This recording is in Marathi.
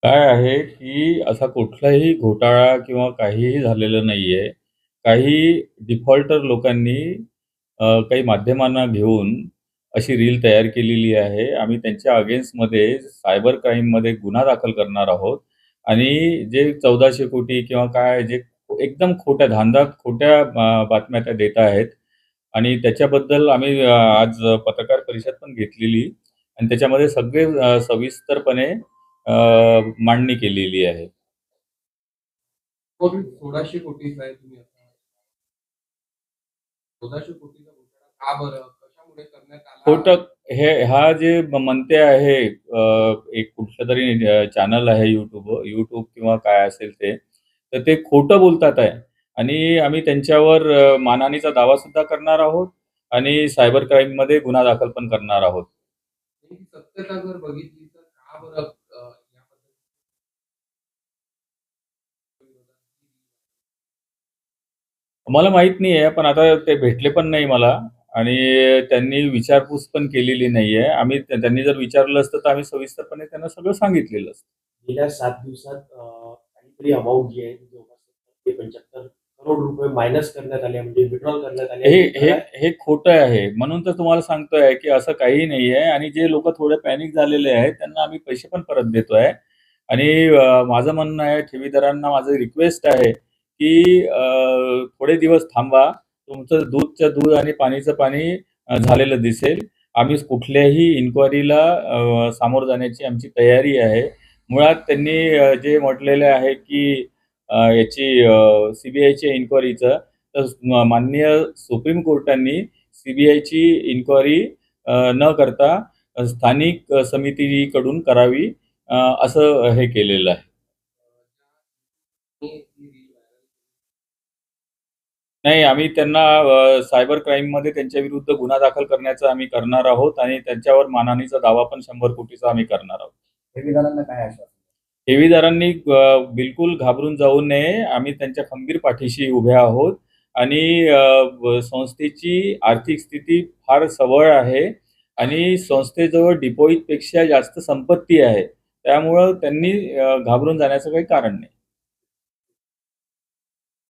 काय आहे, की असा कुठलाही घोटाळा किंवा काहीही झालेलं नाहीये. काही डिफॉल्टर लोकांनी काही माध्यमांना घेऊन अशी रील तयार केलेली आहे. आम्ही त्यांच्या अगेन्स्टमध्ये सायबर क्राईममध्ये गुन्हा दाखल करणार आहोत आणि जे 1400 कोटी किंवा काय जे एकदम खोट्या धांदात खोट्या बातम्या त्या देत आहेत आणि त्याच्याबद्दल आम्ही आज पत्रकार परिषद पण घेतलेली आणि त्याच्यामध्ये सगळे सविस्तरपणे अ, मांडणी केलेली आहे. मग 1600 कोटीचा आहे तुम्ही आता 1400 कोटीचा घोटाळा का बरं? कशामुळे करण्यात आला? खोटं हा जे म्हणते आहे एक कुठचंतरी चॅनल आहे YouTube किंवा काय असेल ते, तर ते खोटं बोलतात आहे आणि आम्ही त्यांच्यावर मानहानीचा दावासुद्धा करणार आहोत आणि सायबर क्राईममध्ये गुन्हा दाखल पण करणार आहोत. नेमकी सत्यता जर बघितली तर का बरं या पद्धतीने मला माहीत नाही आहे, पण आता ते भेटले पण नाही मला आणि त्यांनी विचारपूस पण केलेली नाहीये. त्यांनी जर विचारलं असतं, तर आम्ही सविस्तरपणे त्यांना सगळं सांगितलेलं असतं. गेल्या 7 दिवसात काहीतरी अमाउंट जी आहे ती जवळपास 75 करोड रुपये मायनस करण्यात आले म्हणजे विथड्रॉल करण्यात आले हे आहे. हे हे खोटं आहे. म्हणून तर तुम्हाला सांगतोय, की असं काही नाहीये आणि जे लोकं थोडे पॅनिक झालेले आहेत, त्यांना आम्ही पैसे पण परत देतोय आणि माझं म्हणणं आहे, ठेवीदारांना माझं रिक्वेस्ट आहे, की थोडे दिवस थांबा. तुमचं दूधचं दूध आणि पाणीचं पाणी झालेलं दिसेल. आम्ही कुठल्याही इन्क्वायरीला सामोरं जाण्याची आमची तयारी आहे. मुळात त्यांनी जे म्हटलेलं आहे, की याची सी-बी-आयची इन्क्वायरीचं तर माननीय सुप्रीम कोर्टाने सी-बी-आयची इन्क्वायरी न करता स्थानिक समितीकडून करावी असं हे केलेलं आहे. ती रील व्हायरल नाही, आम्ही त्यांना सायबर क्राईममध्ये त्यांच्याविरुद्ध गुन्हा दाखल करण्याचं आम्ही करणार आहोत आणि त्यांच्यावर मानहानीचा दावा पण 100 कोटीचा आम्ही करणार आहोत. ठेवीदारांना काय आश्वासन? ठेवीदारांनी बिलकुल घाबरून जाऊ नये. आम्ही त्यांच्या खंबीर पाठीशी उभे आहोत आणि संस्थेची आर्थिक स्थिती फार सबळ आहे आणि संस्थेजवळ डिपॉझिटपेक्षा जास्त संपत्ती आहे. त्यामुळं त्यांनी घाबरून जाण्याचं काही कारण नाही.